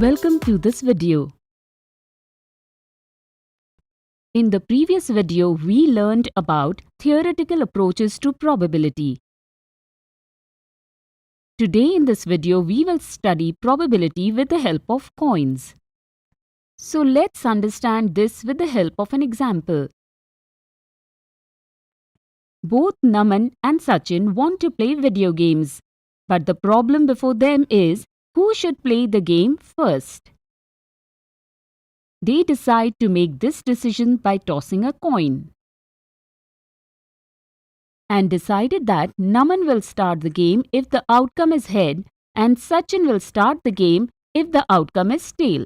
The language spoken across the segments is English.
Welcome to this video. In the previous video, we learned about theoretical approaches to probability. Today in this video, we will study probability with the help of coins. So let's understand this with the help of an example. Both Naman and Sachin want to play video games, but the problem before them is who should play the game first. They decide to make this decision by tossing a coin and decided that Naman will start the game if the outcome is head and Sachin will start the game if the outcome is tail.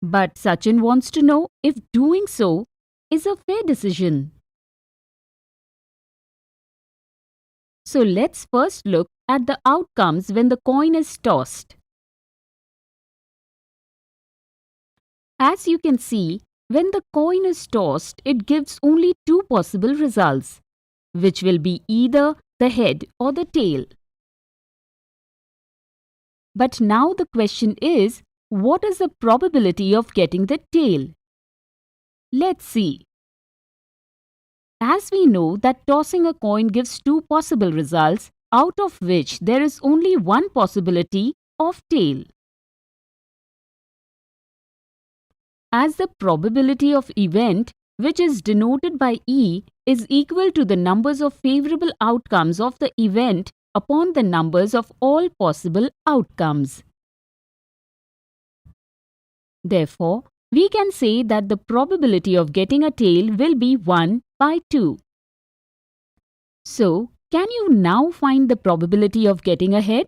But Sachin wants to know if doing so is a fair decision. So let's first look at the outcomes when the coin is tossed. As you can see, when the coin is tossed, it gives only two possible results, which will be either the head or the tail. But now the question is, what is the probability of getting the tail? Let's see. As we know that tossing a coin gives two possible results, out of which there is only one possibility of tail. As the probability of event, which is denoted by E, is equal to the numbers of favorable outcomes of the event upon the numbers of all possible outcomes. Therefore, we can say that the probability of getting a tail will be 1 by 2. So, can you now find the probability of getting a head?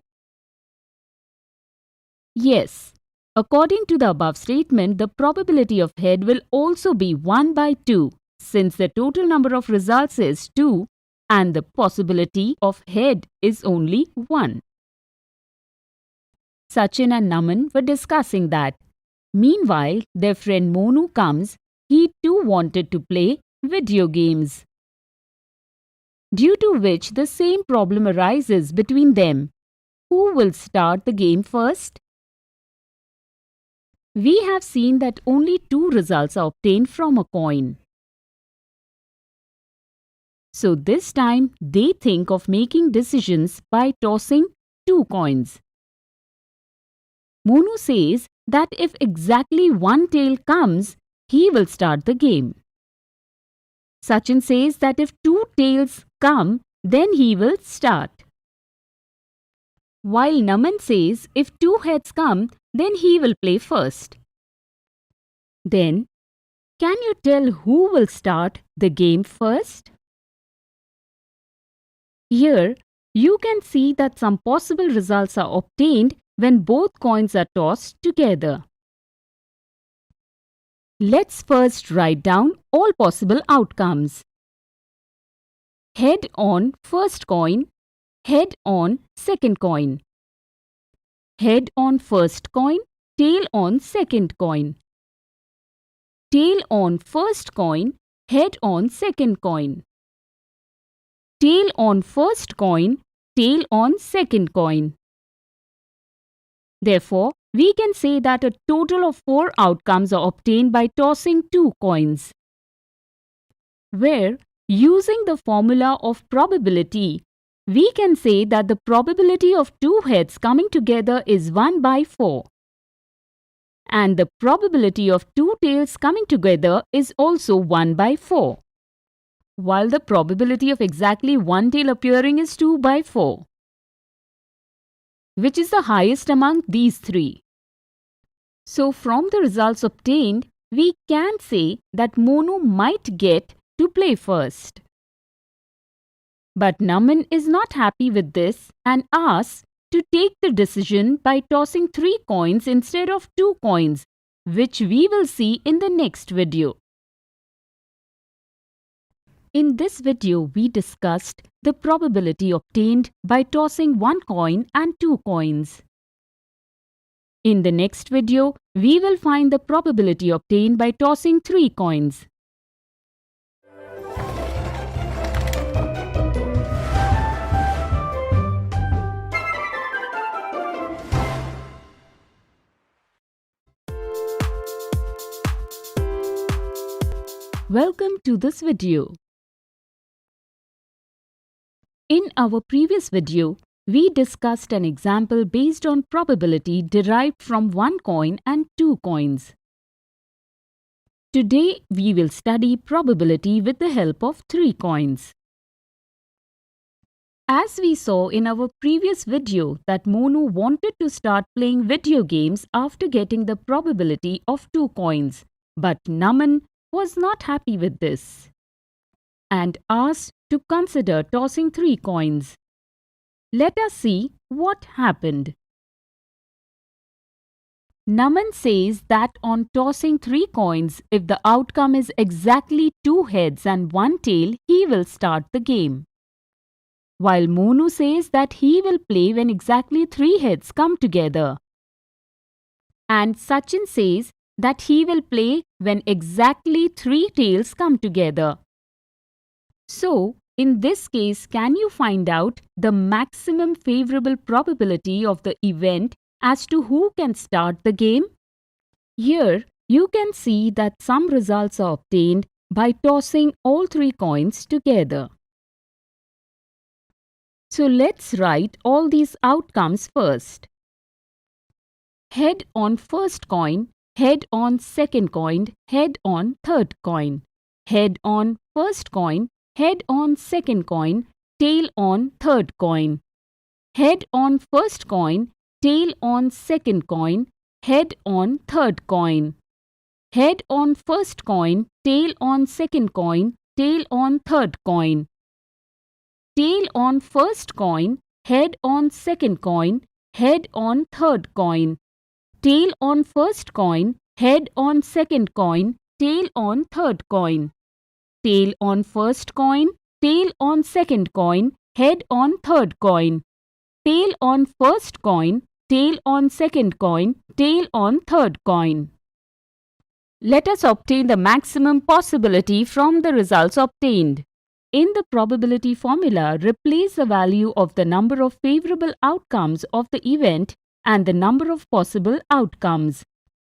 Yes. According to the above statement, the probability of head will also be 1 by 2, since the total number of results is 2 and the possibility of head is only 1. Sachin and Naman were discussing that. Meanwhile, their friend Monu comes. He too wanted to play video games, due to which the same problem arises between them. Who will start the game first? We have seen that only two results are obtained from a coin. So this time they think of making decisions by tossing two coins. Monu says that if exactly one tail comes, he will start the game. Sachin says that if two tails come, then he will start. While Naman says if two heads come, then he will play first. Then, can you tell who will start the game first? Here, you can see that some possible results are obtained when both coins are tossed together. Let's first write down all possible outcomes. Head on first coin, head on second coin. Head on first coin, tail on second coin. Tail on first coin, head on second coin. Tail on first coin, tail on second coin. Therefore, we can say that a total of 4 outcomes are obtained by tossing two coins, where, using the formula of probability, we can say that the probability of two heads coming together is 1 by 4. And the probability of two tails coming together is also 1 by 4. While the probability of exactly one tail appearing is 2 by 4. Which is the highest among these three? So from the results obtained, we can say that Monu might get to play first. But Naman is not happy with this and asks to take the decision by tossing 3 coins instead of 2 coins, which we will see in the next video. In this video, we discussed the probability obtained by tossing 1 coin and 2 coins. In the next video, we will find the probability obtained by tossing 3 coins. Welcome to this video. In our previous video, we discussed an example based on probability derived from 1 coin and 2 coins. Today, we will study probability with the help of 3 coins. As we saw in our previous video that Monu wanted to start playing video games after getting the probability of 2 coins, but Naman was not happy with this and asked to consider tossing 3 coins. Let us see what happened. Naman says that on tossing 3 coins, if the outcome is exactly 2 heads and 1 tail, he will start the game. While Monu says that he will play when exactly 3 heads come together. And Sachin says that he will play when exactly 3 tails come together. So, in this case, can you find out the maximum favorable probability of the event as to who can start the game? Here, you can see that some results are obtained by tossing all 3 coins together. So let's write all these outcomes first. Head on first coin, head on second coin, head on third coin. Head on first coin, head on second coin, tail on third coin. Head on first coin, tail on second coin, head on third coin. Head on first coin, tail on second coin, tail on third coin. Tail on first coin, head on second coin, head on third coin. Tail on first coin, head on second coin, tail on third coin. Tail on first coin, tail on second coin, head on third coin. Tail on first coin, tail on second coin, tail on third coin. Let us obtain the maximum possibility from the results obtained. In the probability formula, replace the value of the number of favorable outcomes of the event and the number of possible outcomes.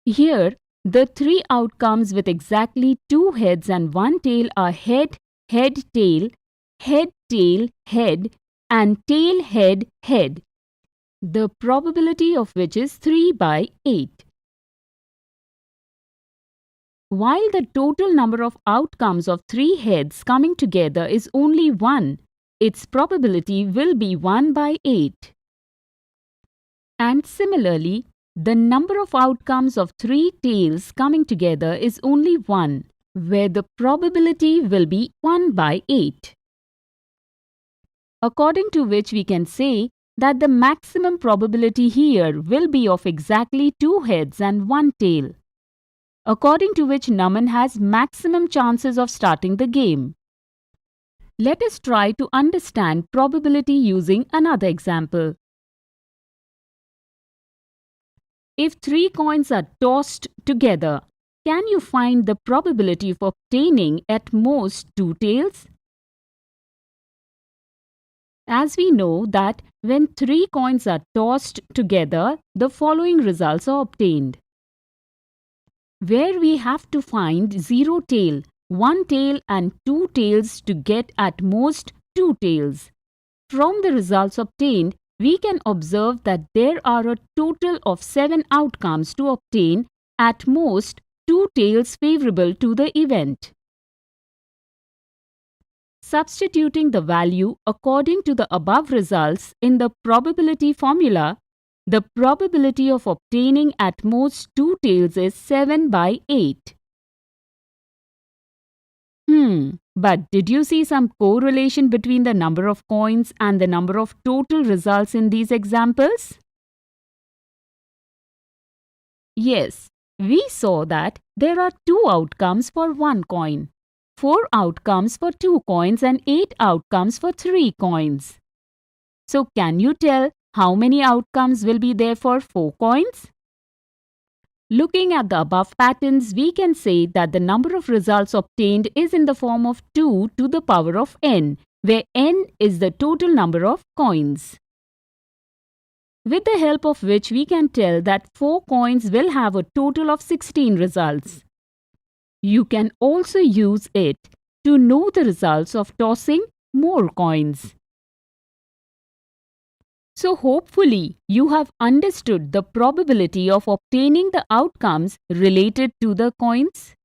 Here, the 3 outcomes with exactly 2 heads and 1 tail are head, head, tail, head, tail, head, and tail, head, head. The probability of which is 3 by 8. While the total number of outcomes of 3 heads coming together is only 1, its probability will be 1 by 8. And similarly, the number of outcomes of 3 tails coming together is only 1, where the probability will be 1 by 8. According to which we can say that the maximum probability here will be of exactly 2 heads and 1 tail. According to which Naman has maximum chances of starting the game. Let us try to understand probability using another example. If 3 coins are tossed together, can you find the probability of obtaining at most 2 tails? As we know that when 3 coins are tossed together, the following results are obtained. Where we have to find 0 tail, 1 tail and 2 tails to get at most 2 tails. From the results obtained, we can observe that there are a total of 7 outcomes to obtain at most 2 tails favorable to the event. Substituting the value according to the above results in the probability formula, the probability of obtaining at most 2 tails is 7 by 8. But did you see some correlation between the number of coins and the number of total results in these examples? Yes, we saw that there are 2 outcomes for 1 coin, 4 outcomes for 2 coins and 8 outcomes for 3 coins. So can you tell how many outcomes will be there for 4 coins? Looking at the above patterns, we can say that the number of results obtained is in the form of 2 to the power of n, where n is the total number of coins. With the help of which we can tell that 4 coins will have a total of 16 results. You can also use it to know the results of tossing more coins. So, hopefully, you have understood the probability of obtaining the outcomes related to the coins.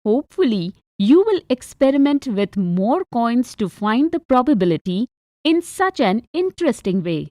Hopefully, you will experiment with more coins to find the probability in such an interesting way.